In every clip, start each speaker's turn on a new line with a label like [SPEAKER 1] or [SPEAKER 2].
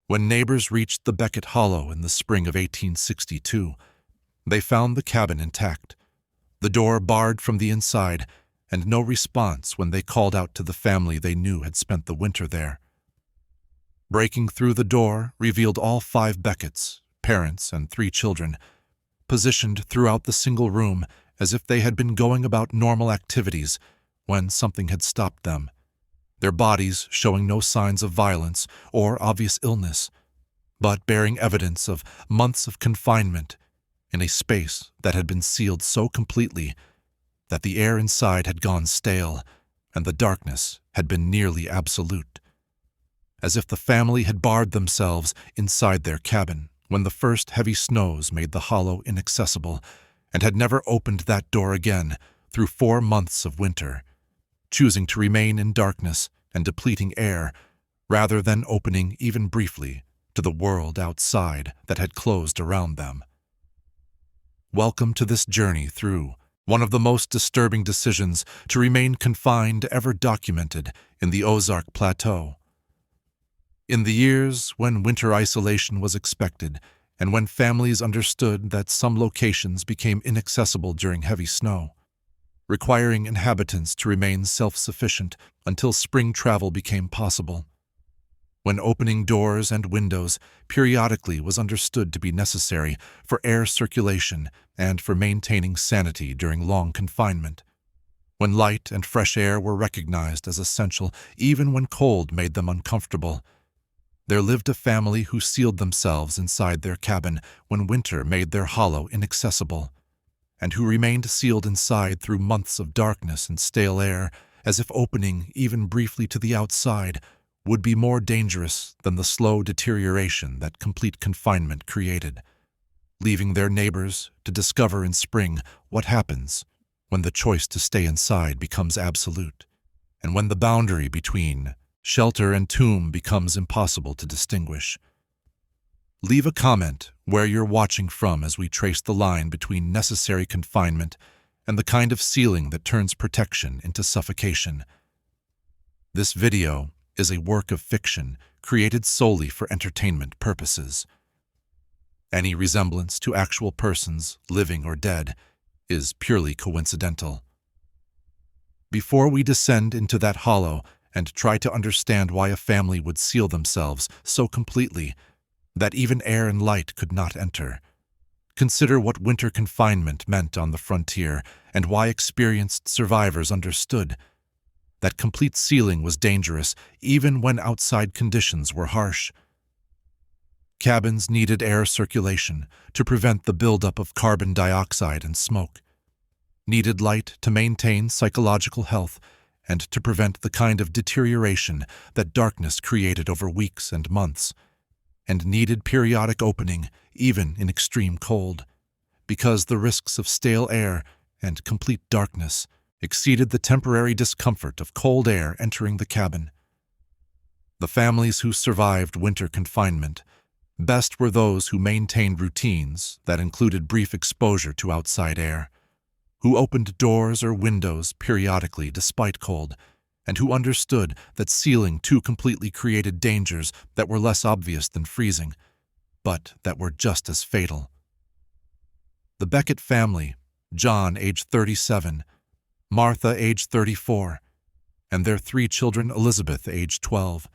[SPEAKER 1] When neighbors reached the Beckett Hollow in the spring of 1862, they found the cabin intact, the door barred from the inside, and no response when they called out to the family they knew had spent the winter there. Breaking through the door revealed all 5 Becketts, parents and 3 children, positioned throughout the single room as if they had been going about normal activities when something had stopped them, their bodies showing no signs of violence or obvious illness, but bearing evidence of months of confinement in a space that had been sealed so completely that the air inside had gone stale and the darkness had been nearly absolute, as if the family had barred themselves inside their cabin when the first heavy snows made the hollow inaccessible and had never opened that door again through 4 months of winter, choosing to remain in darkness and depleting air rather than opening even briefly to the world outside that had closed around them. Welcome to this journey through one of the most disturbing decisions to remain confined ever documented in the Ozark Plateau. In the years when winter isolation was expected and when families understood that some locations became inaccessible during heavy snow, requiring inhabitants to remain self-sufficient until spring travel became possible, when opening doors and windows periodically was understood to be necessary for air circulation and for maintaining sanity during long confinement, when light and fresh air were recognized as essential even when cold made them uncomfortable, there lived a family who sealed themselves inside their cabin when winter made their hollow inaccessible, and who remained sealed inside through months of darkness and stale air, as if opening even briefly to the outside would be more dangerous than the slow deterioration that complete confinement created, leaving their neighbors to discover in spring what happens when the choice to stay inside becomes absolute, and when the boundary between shelter and tomb becomes impossible to distinguish. Leave a comment where you're watching from as we trace the line between necessary confinement and the kind of sealing that turns protection into suffocation. This video is a work of fiction created solely for entertainment purposes. Any resemblance to actual persons, living or dead, is purely coincidental. Before we descend into that hollow and try to understand why a family would seal themselves so completely that even air and light could not enter, consider what winter confinement meant on the frontier and why experienced survivors understood that complete sealing was dangerous even when outside conditions were harsh. Cabins needed air circulation to prevent the buildup of carbon dioxide and smoke, needed light to maintain psychological health and to prevent the kind of deterioration that darkness created over weeks and months, and needed periodic opening even in extreme cold, because the risks of stale air and complete darkness exceeded the temporary discomfort of cold air entering the cabin. The families who survived winter confinement best were those who maintained routines that included brief exposure to outside air, who opened doors or windows periodically despite cold, and who understood that sealing too completely created dangers that were less obvious than freezing, but that were just as fatal. The Beckett family, John, age 37, Martha, age 34, and their 3 children, Elizabeth, age 12,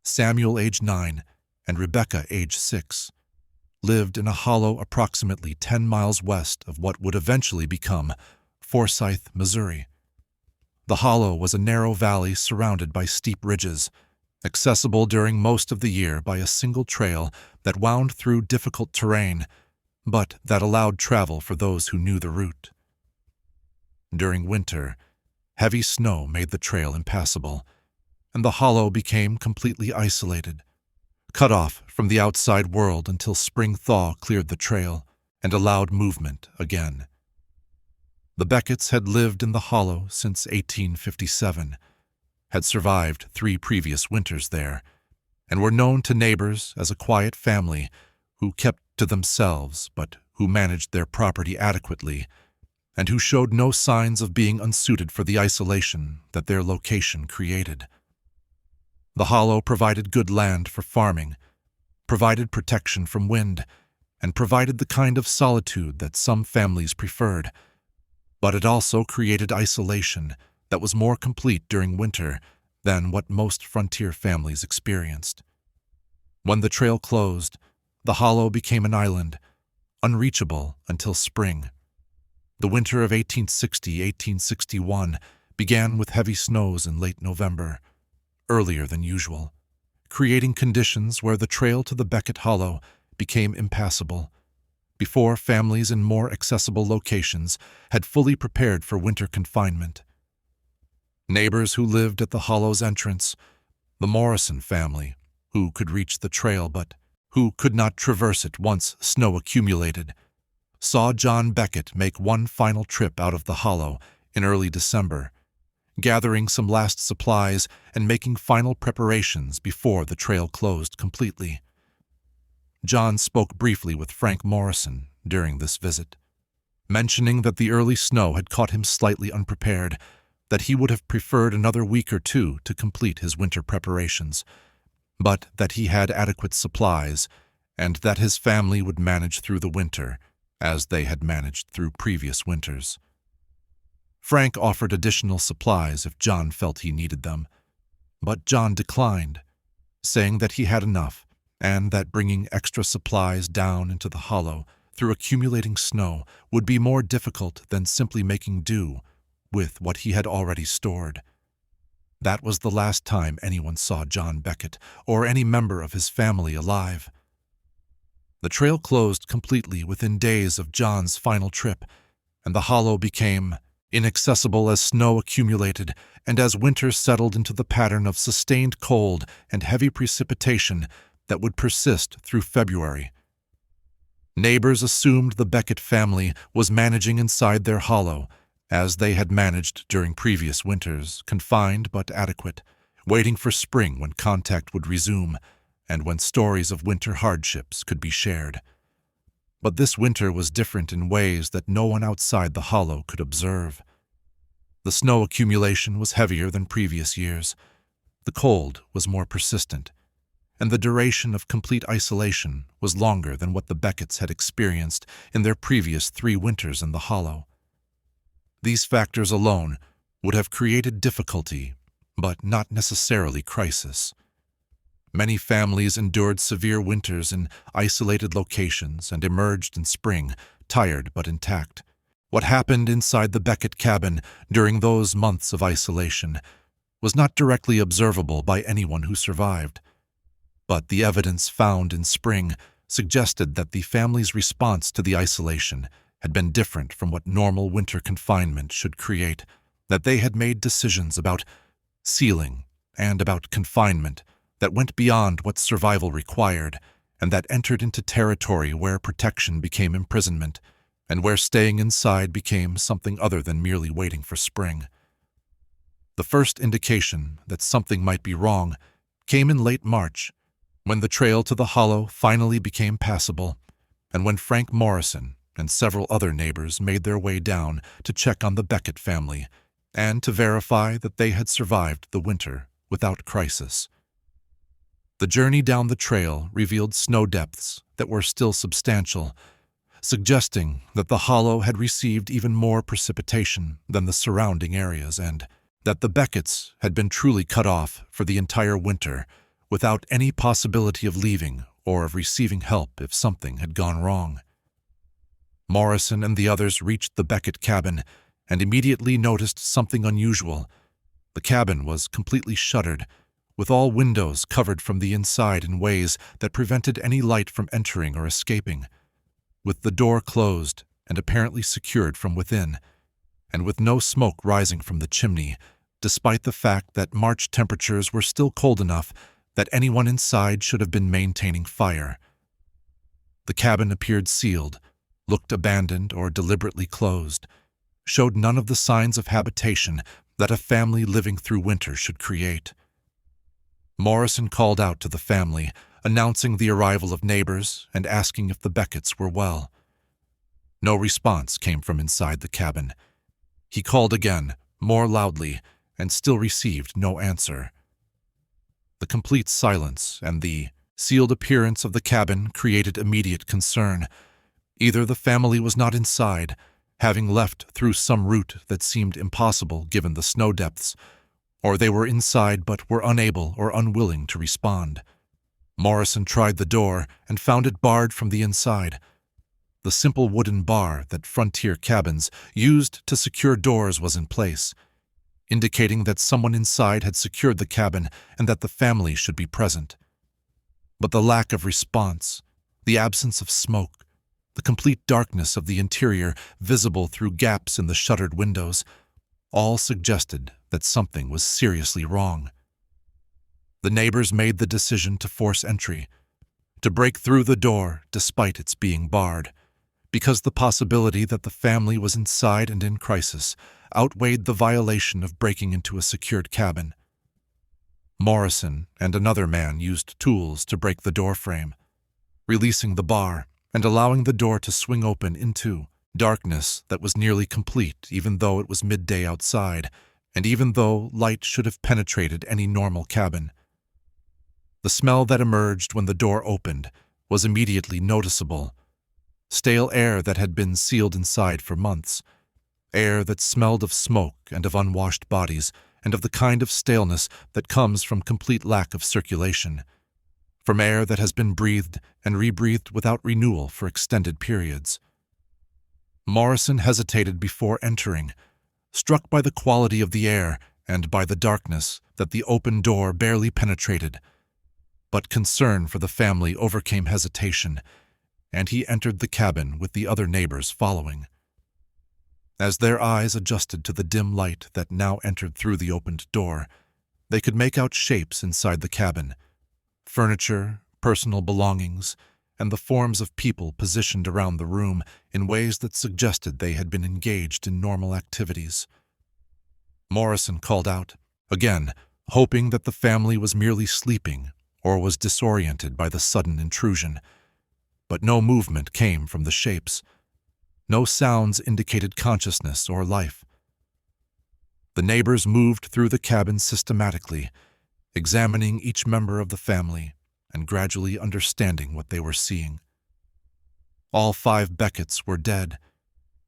[SPEAKER 1] Samuel, age 9, and Rebecca, age 6, lived in a hollow approximately 10 miles west of what would eventually become Forsyth, Missouri. The hollow was a narrow valley surrounded by steep ridges, accessible during most of the year by a single trail that wound through difficult terrain, but that allowed travel for those who knew the route. During winter, heavy snow made the trail impassable, and the hollow became completely isolated, cut off from the outside world until spring thaw cleared the trail and allowed movement again. The Becketts had lived in the hollow since 1857, had survived 3 previous winters there, and were known to neighbors as a quiet family who kept to themselves but who managed their property adequately, and who showed no signs of being unsuited for the isolation that their location created. The hollow provided good land for farming, provided protection from wind, and provided the kind of solitude that some families preferred. But it also created isolation that was more complete during winter than what most frontier families experienced. When the trail closed, the hollow became an island, unreachable until spring. The winter of 1860-1861 began with heavy snows in late November, earlier than usual, creating conditions where the trail to the Beckett Hollow became impassable, before families in more accessible locations had fully prepared for winter confinement. Neighbors who lived at the hollow's entrance, the Morrison family, who could reach the trail but who could not traverse it once snow accumulated, saw John Beckett make one final trip out of the hollow in early December, gathering some last supplies and making final preparations before the trail closed completely. John spoke briefly with Frank Morrison during this visit, mentioning that the early snow had caught him slightly unprepared, that he would have preferred another week or two to complete his winter preparations, but that he had adequate supplies and that his family would manage through the winter as they had managed through previous winters. Frank offered additional supplies if John felt he needed them, but John declined, saying that he had enough and that bringing extra supplies down into the hollow through accumulating snow would be more difficult than simply making do with what he had already stored. That was the last time anyone saw John Beckett or any member of his family alive. The trail closed completely within days of John's final trip, and the hollow became inaccessible as snow accumulated and as winter settled into the pattern of sustained cold and heavy precipitation that would persist through February. Neighbors assumed the Beckett family was managing inside their hollow, as they had managed during previous winters, confined but adequate, waiting for spring when contact would resume and when stories of winter hardships could be shared. But this winter was different in ways that no one outside the hollow could observe. The snow accumulation was heavier than previous years, the cold was more persistent, and the duration of complete isolation was longer than what the Becketts had experienced in their previous 3 winters in the hollow. These factors alone would have created difficulty, but not necessarily crisis. Many families endured severe winters in isolated locations and emerged in spring, tired but intact. What happened inside the Beckett cabin during those months of isolation was not directly observable by anyone who survived, but the evidence found in spring suggested that the family's response to the isolation had been different from what normal winter confinement should create, that they had made decisions about sealing and about confinement that went beyond what survival required and that entered into territory where protection became imprisonment and where staying inside became something other than merely waiting for spring. The first indication that something might be wrong came in late March, when the trail to the hollow finally became passable, and when Frank Morrison and several other neighbors made their way down to check on the Beckett family and to verify that they had survived the winter without crisis. The journey down the trail revealed snow depths that were still substantial, suggesting that the hollow had received even more precipitation than the surrounding areas and that the Becketts had been truly cut off for the entire winter without any possibility of leaving or of receiving help if something had gone wrong. Morrison and the others reached the Beckett cabin and immediately noticed something unusual. The cabin was completely shuttered, with all windows covered from the inside in ways that prevented any light from entering or escaping, with the door closed and apparently secured from within, and with no smoke rising from the chimney, despite the fact that March temperatures were still cold enough that anyone inside should have been maintaining fire. The cabin appeared sealed, looked abandoned or deliberately closed, showed none of the signs of habitation that a family living through winter should create. Morrison called out to the family, announcing the arrival of neighbors and asking if the Becketts were well. No response came from inside the cabin. He called again, more loudly, and still received no answer. The complete silence and the sealed appearance of the cabin created immediate concern. Either the family was not inside, having left through some route that seemed impossible given the snow depths, or they were inside but were unable or unwilling to respond. Morrison tried the door and found it barred from the inside. The simple wooden bar that frontier cabins used to secure doors was in place, indicating that someone inside had secured the cabin and that the family should be present. But the lack of response, the absence of smoke, the complete darkness of the interior visible through gaps in the shuttered windows, all suggested that something was seriously wrong. The neighbors made the decision to force entry, to break through the door despite its being barred, because the possibility that the family was inside and in crisis outweighed the violation of breaking into a secured cabin. Morrison and another man used tools to break the door frame, releasing the bar and allowing the door to swing open into darkness that was nearly complete even though it was midday outside, and even though light should have penetrated any normal cabin. The smell that emerged when the door opened was immediately noticeable. Stale air that had been sealed inside for months. Air that smelled of smoke and of unwashed bodies, and of the kind of staleness that comes from complete lack of circulation. From air that has been breathed and rebreathed without renewal for extended periods. Morrison hesitated before entering, struck by the quality of the air and by the darkness that the open door barely penetrated. But concern for the family overcame hesitation, and he entered the cabin with the other neighbors following. As their eyes adjusted to the dim light that now entered through the opened door, they could make out shapes inside the cabin, furniture, personal belongings, and the forms of people positioned around the room in ways that suggested they had been engaged in normal activities. Morrison called out, again, hoping that the family was merely sleeping or was disoriented by the sudden intrusion. But no movement came from the shapes. No sounds indicated consciousness or life. The neighbors moved through the cabin systematically, examining each member of the family and gradually understanding what they were seeing. All 5 Becketts were dead,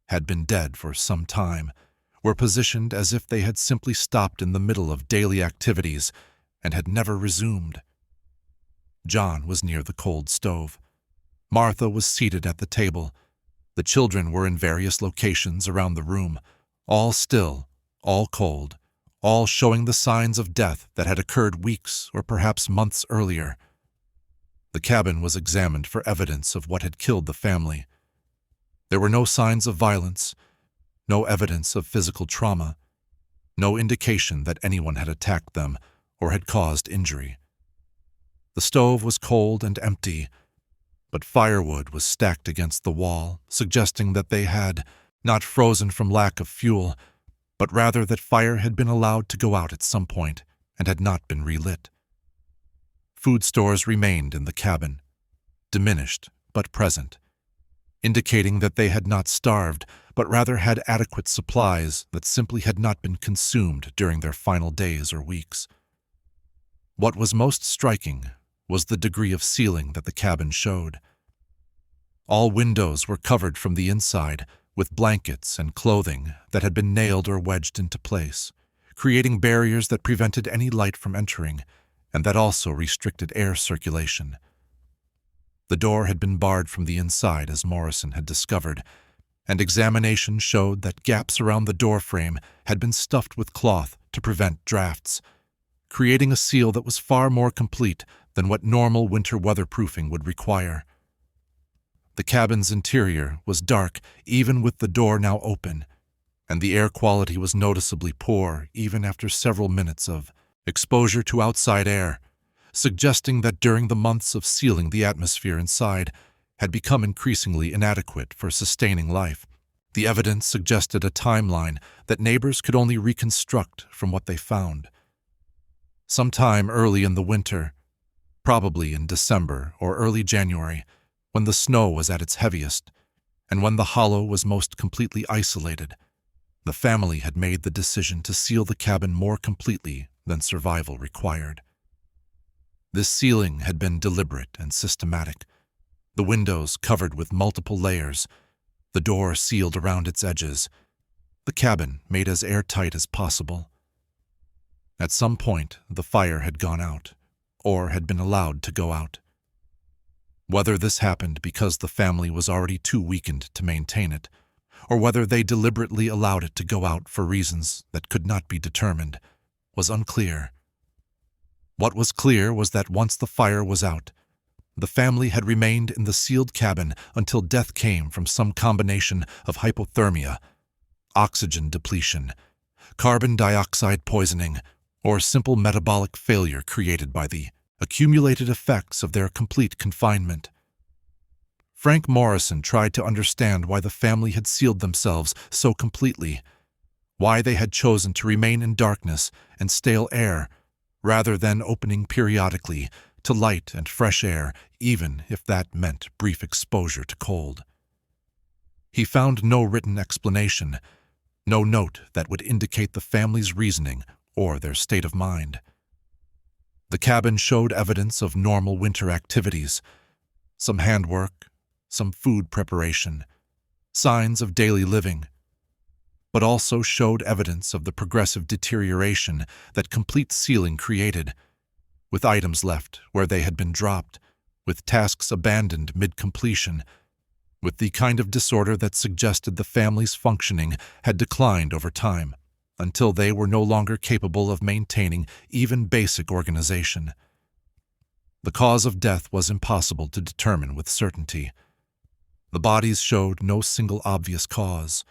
[SPEAKER 1] had been dead for some time, were positioned as if they had simply stopped in the middle of daily activities and had never resumed. John was near the cold stove. Martha was seated at the table. The children were in various locations around the room, all still, all cold, all showing the signs of death that had occurred weeks or perhaps months earlier. The cabin was examined for evidence of what had killed the family. There were no signs of violence, no evidence of physical trauma, no indication that anyone had attacked them or had caused injury. The stove was cold and empty, but firewood was stacked against the wall, suggesting that they had not frozen from lack of fuel, but rather that fire had been allowed to go out at some point and had not been relit. Food stores remained in the cabin, diminished but present, indicating that they had not starved, but rather had adequate supplies that simply had not been consumed during their final days or weeks. What was most striking was the degree of sealing that the cabin showed. All windows were covered from the inside with blankets and clothing that had been nailed or wedged into place, creating barriers that prevented any light from entering and that also restricted air circulation. The door had been barred from the inside, as Morrison had discovered, and examination showed that gaps around the door frame had been stuffed with cloth to prevent drafts, creating a seal that was far more complete than what normal winter weatherproofing would require. The cabin's interior was dark even with the door now open, and the air quality was noticeably poor even after several minutes of exposure to outside air, suggesting that during the months of sealing the atmosphere inside had become increasingly inadequate for sustaining life. The evidence suggested a timeline that neighbors could only reconstruct from what they found. Sometime early in the winter, probably in December or early January, when the snow was at its heaviest, and when the hollow was most completely isolated, the family had made the decision to seal the cabin more completely than survival required. This sealing had been deliberate and systematic. The windows covered with multiple layers, the door sealed around its edges, the cabin made as airtight as possible. At some point, the fire had gone out, or had been allowed to go out. Whether this happened because the family was already too weakened to maintain it, or whether they deliberately allowed it to go out for reasons that could not be determined, was unclear. What was clear was that once the fire was out, the family had remained in the sealed cabin until death came from some combination of hypothermia, oxygen depletion, carbon dioxide poisoning, or simple metabolic failure created by the accumulated effects of their complete confinement. Frank Morrison tried to understand why the family had sealed themselves so completely, why they had chosen to remain in darkness and stale air, rather than opening periodically to light and fresh air, even if that meant brief exposure to cold. He found no written explanation, no note that would indicate the family's reasoning or their state of mind. The cabin showed evidence of normal winter activities, some handwork, some food preparation, signs of daily living, but also showed evidence of the progressive deterioration that complete sealing created, with items left where they had been dropped, with tasks abandoned mid-completion, with the kind of disorder that suggested the family's functioning had declined over time, until they were no longer capable of maintaining even basic organization. The cause of death was impossible to determine with certainty. The bodies showed no single obvious cause,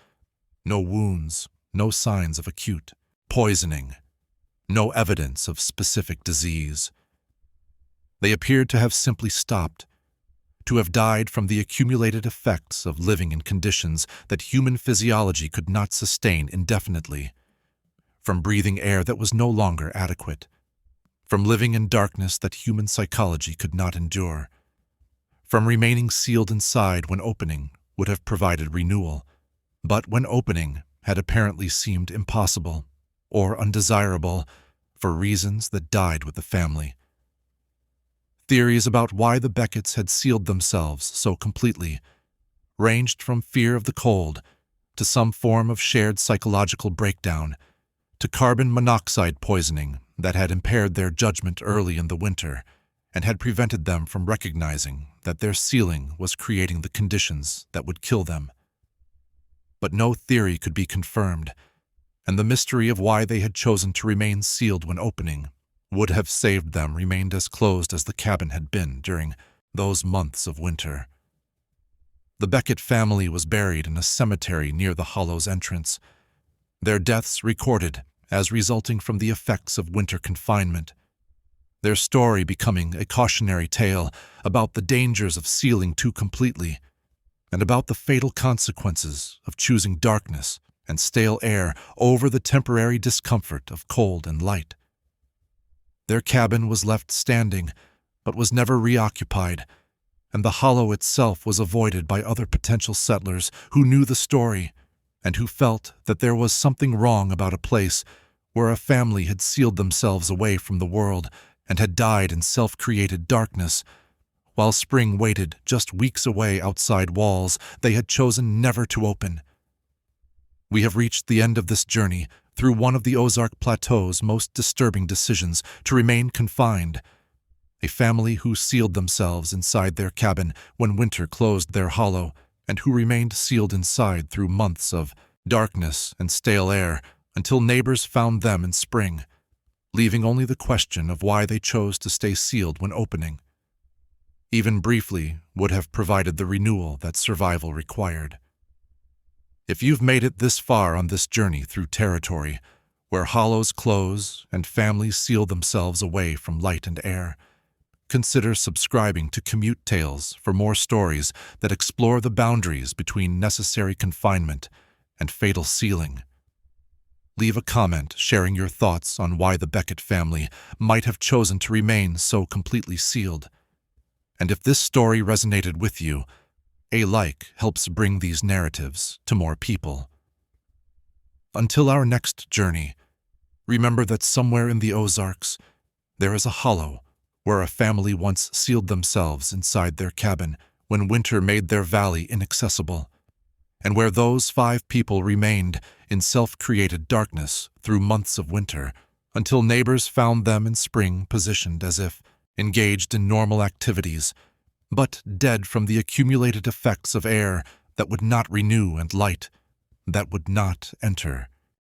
[SPEAKER 1] no wounds, no signs of acute poisoning, no evidence of specific disease. They appeared to have simply stopped, to have died from the accumulated effects of living in conditions that human physiology could not sustain indefinitely, from breathing air that was no longer adequate, from living in darkness that human psychology could not endure, from remaining sealed inside when opening would have provided renewal, but when opening had apparently seemed impossible or undesirable for reasons that died with the family. Theories about why the Becketts had sealed themselves so completely ranged from fear of the cold to some form of shared psychological breakdown to carbon monoxide poisoning that had impaired their judgment early in the winter and had prevented them from recognizing that their sealing was creating the conditions that would kill them. But no theory could be confirmed, and the mystery of why they had chosen to remain sealed when opening would have saved them remained as closed as the cabin had been during those months of winter. The Beckett family was buried in a cemetery near the hollow's entrance, their deaths recorded as resulting from the effects of winter confinement, their story becoming a cautionary tale about the dangers of sealing too completely and about the fatal consequences of choosing darkness and stale air over the temporary discomfort of cold and light. Their cabin was left standing, but was never reoccupied, and the hollow itself was avoided by other potential settlers who knew the story and who felt that there was something wrong about a place where a family had sealed themselves away from the world and had died in self-created darkness, while spring waited just weeks away outside walls they had chosen never to open. We have reached the end of this journey through one of the Ozark Plateau's most disturbing decisions to remain confined, a family who sealed themselves inside their cabin when winter closed their hollow, and who remained sealed inside through months of darkness and stale air until neighbors found them in spring, leaving only the question of why they chose to stay sealed when opening. Even briefly would have provided the renewal that survival required. If you've made it this far on this journey through territory where hollows close and families seal themselves away from light and air, consider subscribing to Commute Tales for more stories that explore the boundaries between necessary confinement and fatal sealing. Leave a comment sharing your thoughts on why the Beckett family might have chosen to remain so completely sealed. And if this story resonated with you, a like helps bring these narratives to more people. Until our next journey, remember that somewhere in the Ozarks, there is a hollow where a family once sealed themselves inside their cabin when winter made their valley inaccessible, and where those 5 people remained in self-created darkness through months of winter, until neighbors found them in spring positioned as if engaged in normal activities, but dead from the accumulated effects of air that would not renew and light that would not enter.